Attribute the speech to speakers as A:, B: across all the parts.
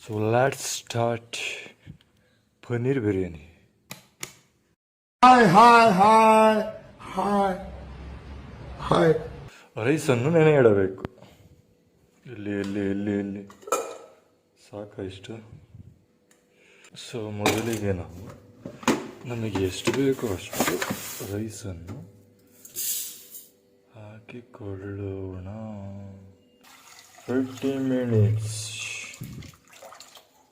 A: So let's start paneer biryani.
B: Hi.
A: ರೈಸನ್ನು ನೆನೆ ಇಡಬೇಕು. ಇಲ್ಲಿ ಸಾಕ ಇಷ್ಟು. ಸೊ ಮೊದಲಿಗೆ ನಾವು ನಮಗೆ ಎಷ್ಟು ಬೇಕೋ ಅಷ್ಟು ರೈಸನ್ನು ಹಾಕಿಕೊಳ್ಳೋಣ. 30 minutes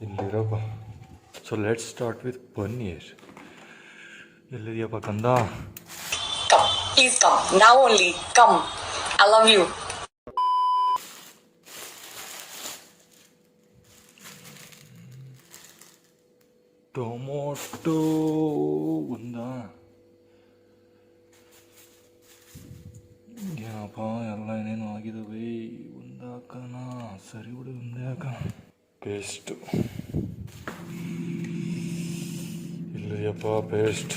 A: ಇಲ್ಲಿರಪ್ಪ. So let's start with paneer. ಎಲ್ಲಿದೆಯಪ್ಪ ಕಂದ?
C: Come, please come. Now only. Come. I love you.
A: Tomato ಒಂದಾ? ಏನಪ್ಪ ಎಲ್ಲ ಏನೇನು ಆಗಿದಾವೆ. ಒಂದು ಹಾಕೋಣ. ಸರಿ ಬಿಡು, ಒಂದೇ ಹಾಕೋಣ. ಪೇಸ್ಟು ಇಲ್ಲಿದೆಯಪ್ಪ ಪೇಸ್ಟ್.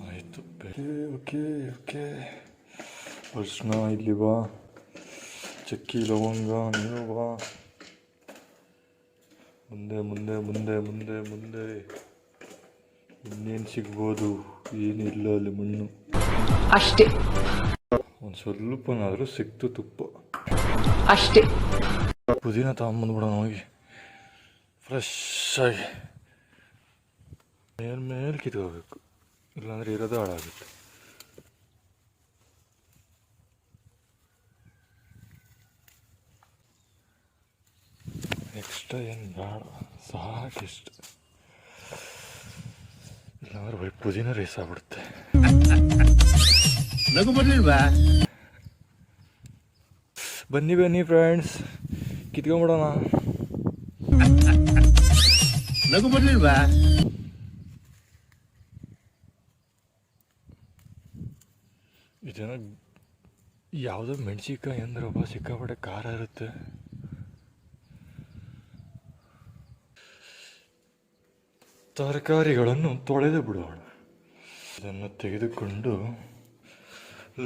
A: ಆಯಿತು. Okay okay. ಅರ್ಶಿನ ಇಲ್ಲಿ ಬಾ. ಚಕ್ಕಿ ಲವಂಗ ನೀನು ಬಾ. ಮುಂದೆ ಮುಂದೆ ಮುಂದೆ ಮುಂದೆ ಮುಂದೆ ಇನ್ನೇನು ಸಿಗ್ಬೋದು? ಏನಿಲ್ಲ ಅಲ್ಲಿ ಮಣ್ಣು
C: ಅಷ್ಟೇ.
A: ಒಂದು ಸ್ವಲ್ಪನಾದರೂ ಸಿಕ್ತು ತುಪ್ಪ
C: ಅಷ್ಟೇ.
A: ಪುದೀನ ತಗೊಂಬಂದ್ಬಿಡೋಣ ಹೋಗಿ ಫ್ರೆಶ್ ಆಗಿ. ಮೇಲೆ ಕಿತ್ಕೋಬೇಕು, ಇಲ್ಲಾಂದರೆ ಇರೋದೇ ಹಾಳಾಗುತ್ತೆ. ಎಕ್ಸ್ಟ್ರಾ ಏನು ಬೇಡ, ಸಾಕಿಷ್ಟು. ಇಲ್ಲಾಂದ್ರೆ ಬರೀ ಪುದೀನ ರೈಸ್ ಆಗ್ಬಿಡುತ್ತೆ.
B: ನಗು ಬರ್ಲಿಲ್ವಾ?
A: ಬನ್ನಿ ಬನ್ನಿ ಫ್ರೆಂಡ್ಸ್, ಕಿತ್ಕೊಂಬಿಡೋಣ.
B: ನಗು ಬರ್ಲಿಲ್ವಾ?
A: ಇದನ್ನ ಯಾವುದೋ ಮೆಣಸಿನ್ಕಾಯಿ ಅಂದ್ರಪ್ಪ, ಸಿಕ್ಕಾಪಟ್ಟೆ ಖಾರ ಇರುತ್ತೆ. ತರಕಾರಿಗಳನ್ನು ತೊಳೆದು ಬಿಡೋಣ. ಇದನ್ನು ತೆಗೆದುಕೊಂಡು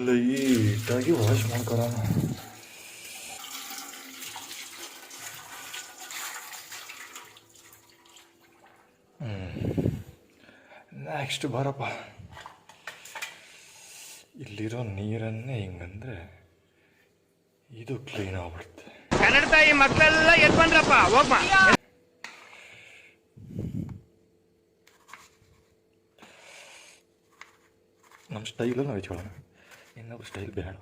A: ಲೈಟಾಗಿ ವಾಶ್ ಮಾಡ್ಕೊಳ್ಳೋಣ. ನೆಕ್ಸ್ಟ್ ಬರಪ್ಪ. ಇಲ್ಲಿರೋ ನೀರನ್ನೇ ಹಿಂಗಂದ್ರೆ ಇದು ಕ್ಲೀನ್ ಆಗ್ಬಿಡುತ್ತೆ.
B: ಕನ್ನಡ ತಾಯಿ ಮಕ್ಕಳೆಲ್ಲ ಎದ್ ಬಂದ್ರಪ್ಪ, ಹೋಗ್ಬಾ.
A: ನಮ್ಮ ಸ್ಟೈಲಲ್ಲಿ ನಾವು ಹೆಚ್ಕೊಳ್ಳೋಣ, ಇನ್ನೊಬ್ರು ಸ್ಟೈಲ್ ಬೇಡ.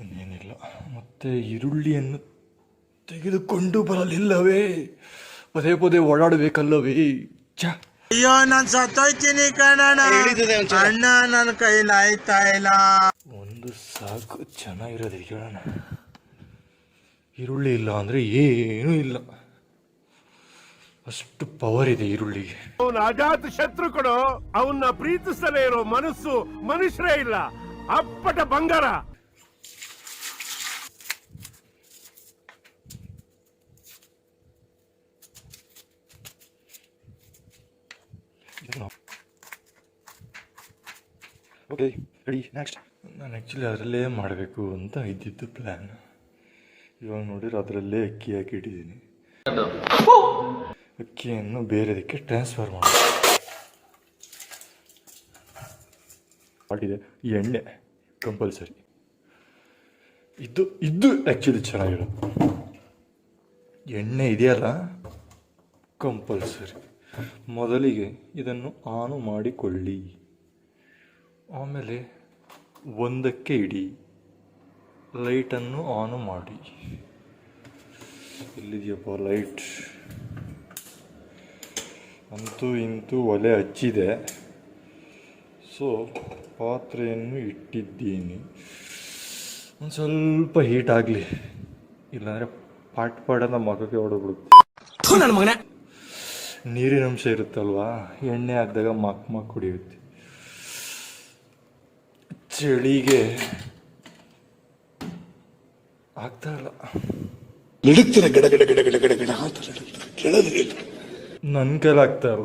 A: ಇನ್ನೇನಿಲ್ಲ. ಮತ್ತು ಈರುಳ್ಳಿಯನ್ನು ತೆಗೆದುಕೊಂಡು ಬರಲಿಲ್ಲವೇ? ಪದೇ ಪದೇ ಓಡಾಡಬೇಕಲ್ಲವೇ?
B: ಅಯ್ಯೋ, ನಾನು ಸತ್ತೋಯ್ತೀನಿ ಕಣಣ್ಣ. ಅಣ್ಣ ನನ್ನ ಕೈಲಿ ಆಯ್ತಾ ಇಲ್ಲ.
A: ಒಂದು ಸಾಕು, ಚೆನ್ನಾಗಿರೋದು ಕೇಳೋಣ. ಈರುಳ್ಳಿ ಇಲ್ಲ ಅಂದರೆ ಏನೂ ಇಲ್ಲ, ಅಷ್ಟು ಪವರ್ ಇದೆ ಈರುಳ್ಳಿಗೆ.
D: ಅವನ ಅಜಾತ ಶತ್ರು ಕೊಡು. ಅವನ್ನ ಪ್ರೀತಿಸಲೇ ಇರೋ ಮನಸ್ಸು ಮನುಷ್ಯರೇ ಇಲ್ಲ. ಅಪ್ಪಟ ಬಂಗಾರ.
A: Okay ready. ನೆಕ್ಸ್ಟ್ ನಾನು ಆ್ಯಕ್ಚುಲಿ ಅದರಲ್ಲೇ ಮಾಡಬೇಕು ಅಂತ ಇದ್ದಿದ್ದು ಪ್ಲ್ಯಾನ್. ಇವಾಗ ನೋಡಿದ್ರೆ ಅದರಲ್ಲೇ ಅಕ್ಕಿ ಹಾಕಿಟ್ಟಿದ್ದೀನಿ. ಅಕ್ಕಿಯನ್ನು ಬೇರೆದಕ್ಕೆ ಟ್ರಾನ್ಸ್ಫರ್ ಮಾಡಿದೆ. ಎಣ್ಣೆ ಕಂಪಲ್ಸರಿ. ಇದು ಆ್ಯಕ್ಚುಲಿ ಚೆನ್ನಾಗಿರೋದು. ಎಣ್ಣೆ ಇದೆಯಲ್ಲ ಕಂಪಲ್ಸರಿ. ಮೊದಲಿಗೆ ಇದನ್ನು ಆನು ಮಾಡಿಕೊಳ್ಳಿ, ಆಮೇಲೆ ಒಂದಕ್ಕೆ ಇಡಿ, ಲೈಟನ್ನು ಆನು ಮಾಡಿ. ಎಲ್ಲಿದೆಯಪ್ಪ ಲೈಟ್? ಅಂತೂ ಇಂತೂ ಒಲೆ ಹಚ್ಚಿದೆ. ಸೊ ಪಾತ್ರೆಯನ್ನು ಇಟ್ಟಿದ್ದೀನಿ. ಒಂದು ಸ್ವಲ್ಪ ಹೀಟ್ ಆಗಲಿ, ಇಲ್ಲಾಂದರೆ ಪಾಟ್ ಮಗಕ್ಕೆ ಹೊಡೆದ್ಬಿಡುತ್ತೆ.
B: ನನ್ನ ಮಗನೇ,
A: ನೀರಿನ ಅಂಶ ಇರುತ್ತಲ್ವಾ, ಎಣ್ಣೆ ಹಾಕಿದಾಗ ಮಕ್ ಕುಡಿಯುತ್ತೆ. ಚಳಿಗೆ ಆಗ್ತಾ ಇಲ್ಲ.
B: ನಡುಕ್ತಾರೆ ಗಡ ಗಡ ಗಡ ಗಡ ಗಡ ಗಡ ಅಂತ ಕೇಳೋದಿಲ್ಲ.
A: ನನ್ನ ಕೈಲಿ ಆಗ್ತಾ ಇಲ್ಲ.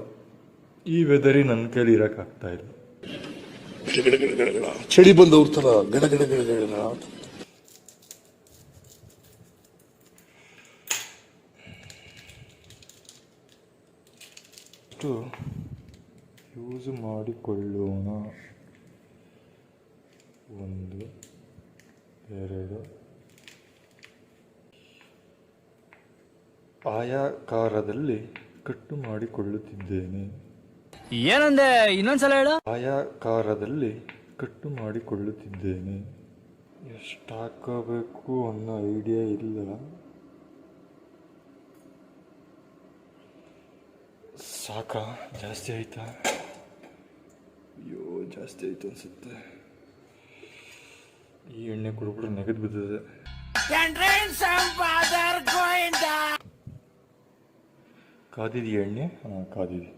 A: ಈ ವೆದರಿ ನನ್ನ ಕೈಲಿ ಇರೋಕ್ಕಾಗ್ತಾ ಇಲ್ಲ.
B: ಗಡ ಗಡ ಗಡ ಗಡ ಚಳಿ ಬಂದವ್ರ ಥರ ಗಡ ಗಡ ಗಡ ಗಡ ಅಂತ.
A: ಫಸ್ಟು ಯೂಸ್ ಮಾಡಿಕೊಳ್ಳೋಣ. 1 2 ಆಯಾಕಾರದಲ್ಲಿ ಕಟ್ಟು ಮಾಡಿಕೊಳ್ಳುತ್ತಿದ್ದೇನೆ.
E: ಏನಂದೆ? ಇನ್ನೊಂದ್ಸಲ ಹೇಳು.
A: ಆಯಾಕಾರದಲ್ಲಿ ಕಟ್ಟು ಮಾಡಿಕೊಳ್ಳುತ್ತಿದ್ದೇನೆ. ಎಷ್ಟು ಹಾಕಬೇಕು ಅನ್ನೋ ಐಡಿಯಾ ಇಲ್ಲ. ಸಾಕಾ? ಜಾಸ್ತಿ ಆಯ್ತಾ? ಅಯ್ಯೋ, ಜಾಸ್ತಿ ಆಯ್ತು ಅನ್ಸುತ್ತೆ. ಈ ಎಣ್ಣೆ ಕುಡಿಬಿಟ್ರೆ ನೆಗದು ಬಿದ್ದದೆ. ಕಾದಿದೆಯಾ ಎಣ್ಣೆ? ಹಾಂ, ಕಾದಿದೆ.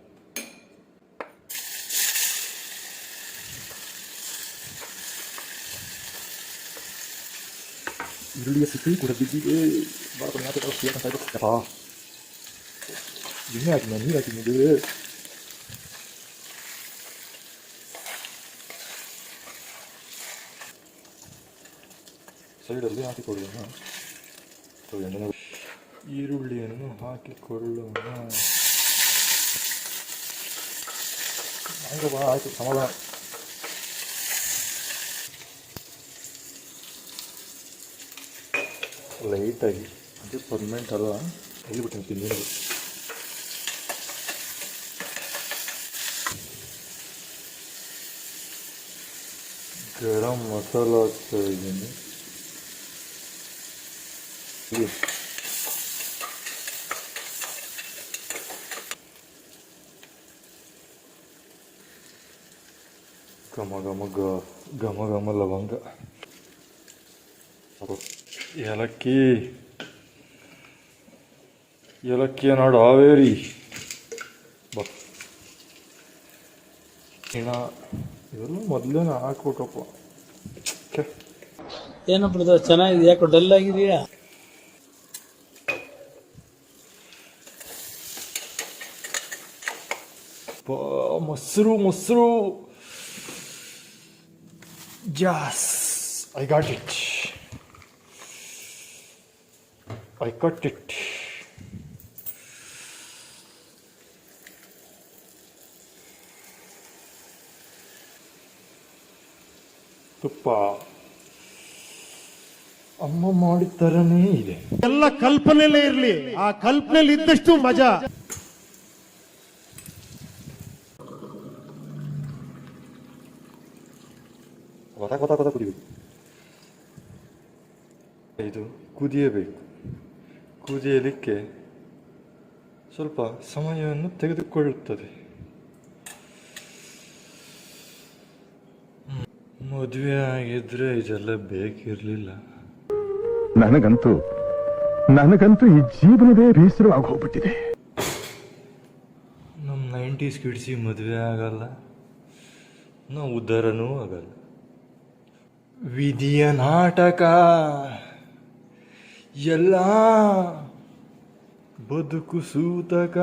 A: ಈರುಳ್ಳಿಯ ಸಿಕ್ಕಿ ಕೂಡ ಬಿದ್ದಿದೆ. ಎಣ್ಣೆ ಹಾಕಿ ನೀರು ಹಾಕಿದ್ದೆ. ಸೈಡಲ್ಲಿ ಹಾಕಿಕೊಳ್ಳೋಣ. ಎಣ್ಣೆ ಈರುಳ್ಳಿಯನ್ನು ಹಾಕಿಕೊಳ್ಳೋಣ. ಆಯಿತು, ಸಮಾಧಾನ. ಲೈಟಾಗಿ, ಅದು ಪರ್ಮನೆಂಟ್ ಅಲ್ಲ. ತೆಗಿಬಿಟ್ಟು ತಿಂದಿದ್ದು ಗರಂ ಮಸಾಲ ಹಾಕ್ತಾ ಇದ್ದೀನಿ. ಘಮ ಘಮ ಲವಂಗ, ಏಲಕ್ಕಿಯ ನಾಡು ಹಾವೇರಿ. ಇವೆಲ್ಲ ಮೊದಲೇ ಹಾಕ್ಬೇಕಪ್ಪ.
E: ಏನಪ್ಪ ಚೆನ್ನಾಗಿದೆ, ಯಾಕೋ ಡಲ್ ಆಗಿದೆಯಾ?
A: ಮೊಸರು. Yes, I got it. I cut it. ತುಪ್ಪ ಅಮ್ಮ ಮಾಡಿದ ಥರನೇ ಇದೆ.
D: ಎಲ್ಲ ಕಲ್ಪನೆಲೇ ಇರ್ಲಿ, ಆ ಕಲ್ಪನೆಯಲ್ಲಿ ಇದ್ದಷ್ಟು ಮಜಾ.
A: ಗೊತ್ತ ಕುದಿಬೇಕು. ಇದು ಕುದಿಯಬೇಕು. ಕುದಿಯಲಿಕ್ಕೆ ಸ್ವಲ್ಪ ಸಮಯವನ್ನು ತೆಗೆದುಕೊಳ್ಳುತ್ತದೆ. ಮದುವೆ ಆಗಿದ್ರೆ ಇದೆಲ್ಲ ಬೇಕಿರಲಿಲ್ಲ.
F: ನನಗಂತೂ ಈ ಜೀವನವೇ ಬೇಸರವಾಗಿ ಹೋಗ್ಬಿಟ್ಟಿದೆ.
A: ನಮ್ಮ 90s ಕಿಡ್ಸಿ ಮದುವೆ ಆಗಲ್ಲ, ನಾವು ಉದ್ಧಾರನೂ ಆಗಲ್ಲ. ವಿಧಿಯ ನಾಟಕ ಎಲ್ಲ ಬದುಕು ಸೂತಕ.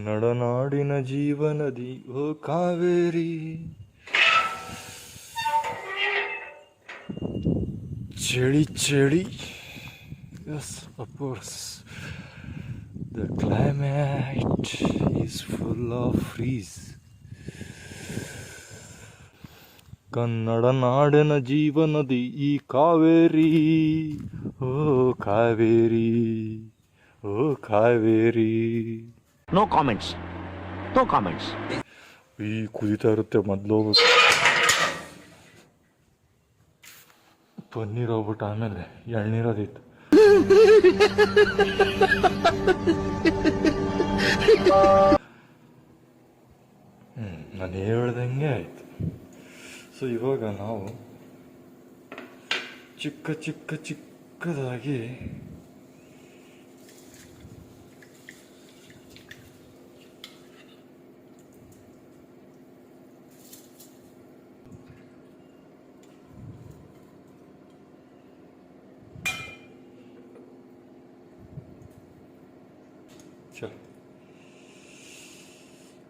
A: ನಡನಾಡಿನ ಜೀವನದಿ ಓ ಕಾವೇರಿ, ಚಳಿ. Yes, of course. The climate is full of freeze. Kannada ನಾಡಿನ ಜೀವನದಿ ಈ ಕಾವೇರಿ, ಓ ಕಾವೇರಿ, ಓ ಕಾವೇರಿ.
E: No comments.
A: ಈ ಕುದಿತಾ ಇರುತ್ತೆ. ಮೊದಲು ಪನ್ನೀರ್ ಹೋಗ್ಬಿಟ್ಟು ಆಮೇಲೆ ಎಳ್ನೀರದಿತ್ತು. ನಾನು ಹೇಳ್ದಂಗೆ ಆಯ್ತು. ಸೊ ಇವಾಗ ನಾವು ಚಿಕ್ಕದಾಗಿ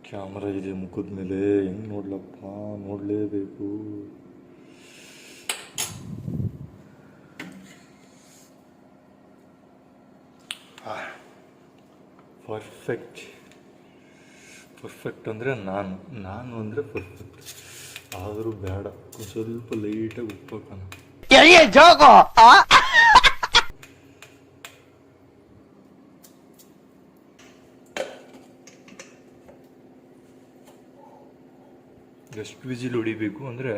A: ಕ್ಯಾಮ್ರಾ ಇದೆ ಮುಖದ ಮೇಲೆ, ಹೆಂಗೆ ನೋಡ್ಲಪ್ಪ, ನೋಡಲೇಬೇಕು. ಪರ್ಫೆಕ್ಟ್ ಅಂದರೆ ನಾನು ಅಂದರೆ ಪರ್ಫೆಕ್ಟ್. ಆದರೂ ಬೇಡ, ಸ್ವಲ್ಪ ಲೈಟಾಗಿ ಉಪ್ಪು ಹಾಕೋಣ. ಎಷ್ಟು ವಿಜಿಲ್ ಹೊಡಿಬೇಕು ಅಂದರೆ,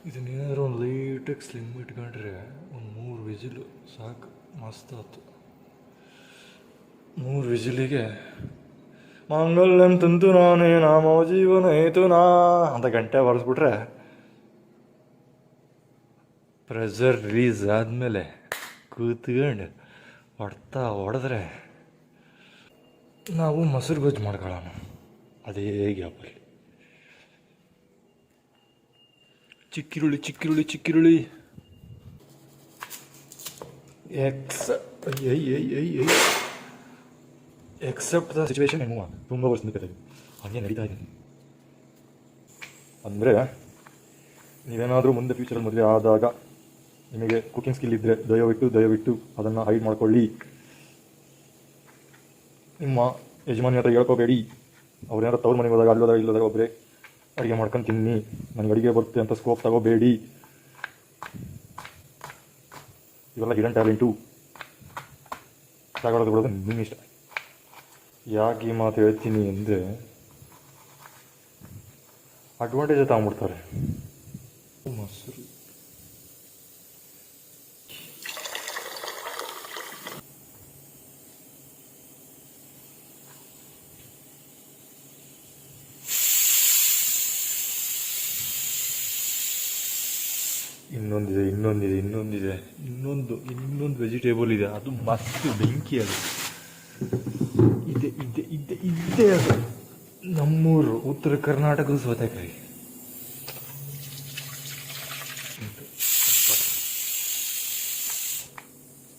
A: ಇದನ್ನೇನಾದ್ರು ಒಂದು ಲೈಟಾಗಿ ಸ್ಲಿಮ್ ಇಟ್ಕೊಂಡ್ರೆ ಒಂದು 3 ವಿಜಿಲು ಸಾಕು, ಮಸ್ತ್ ಆಯ್ತು. 3 ವಿಜಿಲಿಗೆ ಮಾಂಗಲ್ಯಂ ತಂತು ನಾನೇ ನಾಮ ಜೀವನ ಹೇತು ನಾ ಅಂತ ಗಂಟೆ ಬಾರಿಸ್ಬಿಟ್ರೆ, ಪ್ರೆಷರ್ ರಿಲೀಸ್ ಆದಮೇಲೆ ಕೂತ್ಕೊಂಡು ಹೊಡೆದ್ರೆ ನಾವು ಮೊಸರು ಗೊಜ್ಜು ಮಾಡ್ಕೊಳ್ಳೋಣ ಅದೇ ಗ್ಯಾಪಲ್ಲಿ. ಚಿಕ್ಕಿರುಳಿ ಎಕ್ಸೆಪ್ಟ್ ದ ಸಿಚುವೇಶನ್ ಹೆಂಗ ತುಂಬ ವರ್ಷದಿಂದ ಕತೆ ಹಾಗೆ ನಡೀತಾ ಇದೆ. ಅಂದರೆ ನೀವೇನಾದರೂ ಮುಂದೆ ಫ್ಯೂಚರಲ್ಲಿ ಮದುವೆ ಆದಾಗ ನಿಮಗೆ ಕುಕಿಂಗ್ ಸ್ಕಿಲ್ ಇದ್ದರೆ ದಯವಿಟ್ಟು ಅದನ್ನು ಹೈಡ್ ಮಾಡ್ಕೊಳ್ಳಿ. ನಿಮ್ಮ ಯಜಮಾನಿ ಹತ್ರ ಹೇಳ್ಕೋಬೇಡಿ. ಅವ್ರೇನಾರು ತವ್ರ ಮನೆಗೆ ಹೋದಾಗ ಇಲ್ಲದಾಗ ಒಬ್ಬರೇ ಅಡುಗೆ ಮಾಡ್ಕೊಂಡು ತಿನ್ನಿ, ನನಗೆ ಅಡುಗೆ ಬರುತ್ತೆ ಅಂತ ಸ್ಕೋಪ್ ತಗೋಬೇಡಿ. ಇವೆಲ್ಲ ಹಿಡನ್ ಟ್ಯಾಲೆಂಟು. ತಗೊಳ್ಳೋದು ಬಿಡೋದು ನಿಮ್ಮ ಇಷ್ಟ. ಯಾಕೆ ಈ ಮಾತು ಹೇಳ್ತೀನಿ ಅಂದರೆ, ಅಡ್ವಾಂಟೇಜ್ ತಗೊಂಡ್ಬಿಡ್ತಾರೆ. ಮೊಸರು ಇನ್ನೊಂದು ವೆಜಿಟೇಬಲ್ ಇದೆ, ಅದು ಮಸ್ತ್ ಬೆಂಕಿ. ಅದು ಇದೆ ಅದು ನಮ್ಮೂರು ಉತ್ತರ ಕರ್ನಾಟಕದ ಸೌತೆಕಾಯಿ.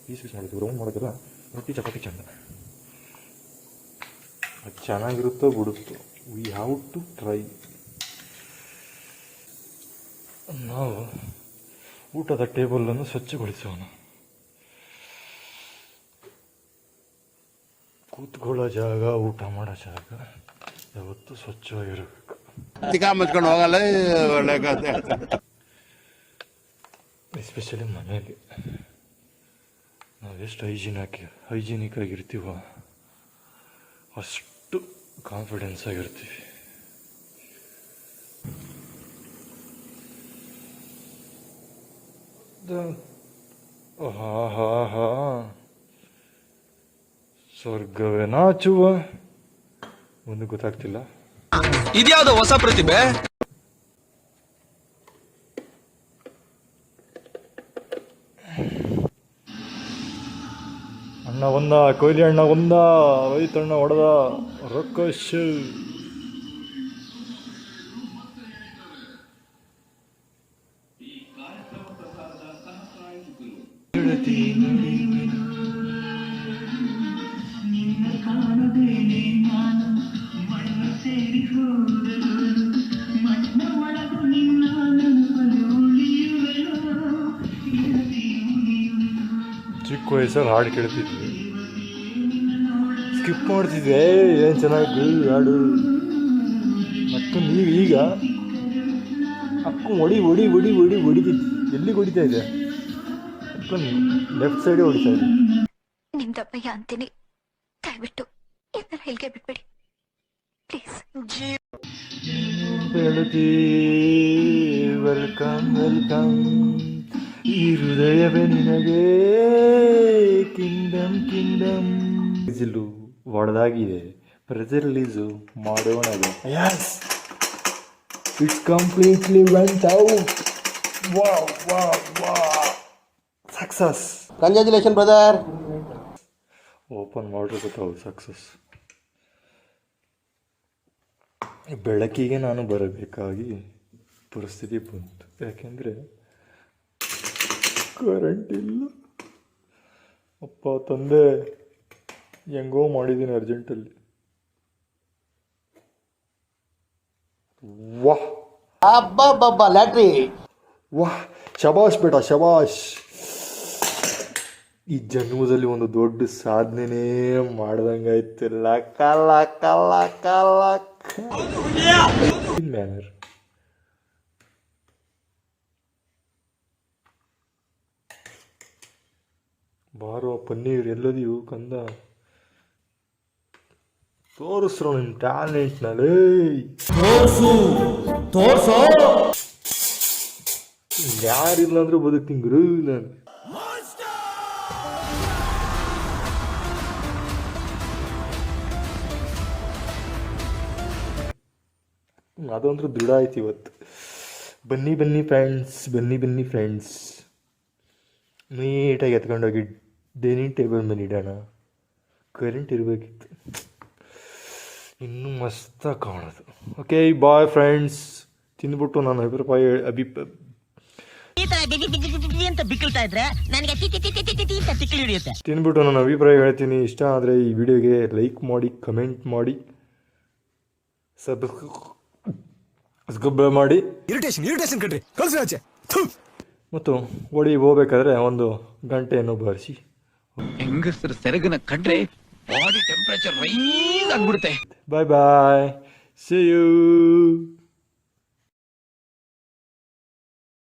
A: ಪೀಸ್ ಮಾಡಿದ್ವಿ, ರೌಂಡ್ ಮಾಡೋದಿಲ್ಲ, ರೊಟ್ಟಿ ಚಪಾತಿ ಚಂದ. ಅದು ಚೆನ್ನಾಗಿರುತ್ತೋ ಬಿಡುತ್ತೋ, ವಿ ಹ್ಯಾವ್ ಟು ಟ್ರೈ. ನಾವು ಊಟದ ಟೇಬಲನ್ನು ಸ್ವಚ್ಛಗೊಳಿಸೋಣ. ಕೂತ್ಕೊಳ್ಳೋ ಜಾಗ, ಊಟ ಮಾಡೋ ಜಾಗ ಯಾವತ್ತೂ ಸ್ವಚ್ಛವಾಗಿರಬೇಕು.
B: ಮುಚ್ಕೊಂಡು ಹೋಗಲ್ಲ, ಒಳ್ಳೆ ಕಥೆ.
A: ಎಸ್ಪೆಷಲಿ ಮನೆಯಲ್ಲಿ ನಾವು ಎಷ್ಟು ಹೈಜಿನಿಕ್ ಆಗಿರ್ತೀವೋ ಅಷ್ಟು ಕಾನ್ಫಿಡೆನ್ಸ್ ಆಗಿರ್ತೀವಿ. ಸ್ವರ್ಗವೇ ನಾಚುವ, ಒಂದು ಗೊತ್ತಾಗ್ತಿಲ್ಲ.
E: ಇದ್ಯಾವುದೋ ಹೊಸ ಪ್ರತಿಭೆ.
A: ಅಣ್ಣ ಒಂದ, ಕೊಹ್ಲಿ ಅಣ್ಣ ಒಂದ, ರೈತಣ್ಣ ಹೊಡೆದ, ರೊಕ್ಕಶ್. ಚಿಕ್ಕ ವಯಸ್ಸಲ್ಲಿ ಹಾಡು ಕೇಳ್ತಿದ್ವಿ, ಸ್ಕಿಪ್ ಮಾಡ್ತಿದ್ವಿ. ಏನು ಚೆನ್ನಾಗಿ ಹಾಡು. ಮತ್ತು ನೀವು ಈಗ ಅಕ್ಕ ಹೊಡಿತಿದ್ವಿ. ಎಲ್ಲಿಗೆ ಹೊಡಿತಾ ಇದೆ? ಲೆಫ್ಟ್ ಸೈಡೇ ಹೊಡಿತಾ ಇದೆ.
G: ನಿಮ್ದಪ್ಪಯ್ಯ ಅಂತೀನಿ, ದಯವಿಟ್ಟು ಇದನ್ನ ಇಲ್ಲಿಗೆ ಬಿಟ್ಬಿಡಿ ಪ್ಲೀಸ್.
A: ಬೆಳತಿ ವೆಲ್ಕಮ್, ಈ ಹೃದಯವೇ ನಿನಗೆ ಕಿಂಗ್ಡಮ್. ವಿಜಿಲು ಹೊಡೆದಾಗಿದೆ, ಪ್ರೆಷರ್ ರಿಲೀಸು ಮಾಡೋಣ. Yes, it's completely went out. Wow, success.
B: Congratulation brother.
A: Open ಮಾಡ್ರೆ ಗೊತ್ತಾവും ಸಕ್ಸಸ್. ಬೆಳಕಿಗೆ ನಾನು ಬರಬೇಕಾಗಿ ಪರಿಸ್ಥಿತಿ ಬಂತು, ಯಾಕೆಂದರೆ ಕರೆಂಟ್ ಇಲ್ಲ. ಅಪ್ಪ ತಂದೆ ಹೆಂಗೋ ಮಾಡಿದ್ದೀನಿ ಅರ್ಜೆಂಟಲ್ಲಿ. ವಾಹ್
B: ಅಬ್ಬಬ್ಬಬ್ಬ, ಲ್ಯಾಟ್ರಿ.
A: ವಾಹ್, ಶಬಾಷ್ ಬೇಟ, ಶಬಾಷ್. ಈ ಜನ್ಮದಲ್ಲಿ ಒಂದು ದೊಡ್ಡ ಸಾಧನೆನೇ ಮಾಡ್ದಂಗಾಯ್ತು. ಲಕ್ಕ ಲಕ್ಕ ಲಕ್ಕ ಲಕ್ಕ ಮ್ಯಾನರ್. ಬಾರೋ ಪನ್ನೀರ್ ಎಲ್ಲದಿಯು ಕಂದ, ತೋರಿಸ್ರು ನಿಮ್ಮ ಟ್ಯಾಲೆಂಟ್ನಲ್ಲಿ. ಯಾರಿಲ್ಲ ಅಂದ್ರೆ ಬದುಕ್ತೀನಿ ಗುರು ನಾನು. ಅದಂದ್ರೆ ದೃಢ ಆಯ್ತು ಇವತ್ತು. ಬನ್ನಿ ಬನ್ನಿ ಫ್ರೆಂಡ್ಸ್, ಬನ್ನಿ ಬನ್ನಿ ಫ್ರೆಂಡ್ಸ್. ನೀಟಾಗಿ ಎತ್ಕೊಂಡೋಗಿ ಡೈನಿಂಗ್ ಟೇಬಲ್ ಮೇಲೆ ಇಡೋಣ. ಕರೆಂಟ್ ಇರಬೇಕಿತ್ತು, ಇನ್ನೂ ಮಸ್ತಾಗಿ ಕಾಣೋದು. Okay bye friends. ತಿಂದ್ಬಿಟ್ಟು ನಾನು ತಿಂದ್ಬಿಟ್ಟು ನನ್ನ ಅಭಿಪ್ರಾಯ ಹೇಳ್ತೀನಿ. ಇಷ್ಟ ಆದರೆ ಈ ವಿಡಿಯೋಗೆ ಲೈಕ್ ಮಾಡಿ, ಕಮೆಂಟ್ ಮಾಡಿ, ಸಬ್ಸ್ಕ್ರೈಬ್ ಮಾಡಿ.
E: ಇರಿಟೇಷನ್ ಕಣ್ರಿ, ಕಳ್ಸಿ ಆಚೆ.
A: ಮತ್ತು ಹೋಗ್ಬೇಕಾದ್ರೆ ಒಂದು ಗಂಟೆಯನ್ನು ಬಾರಿಸಿ.
E: ಹೆಂಗಸರು ಸೆರಗನ ಕಂಡ್ರೆ ಬಾಡಿ ಟೆಂಪರೇಚರ್ ರೈಸ್ ಆಗ್ಬಿಡುತ್ತೆ.
A: ಬಾಯ್ ಬಾಯ್, see you.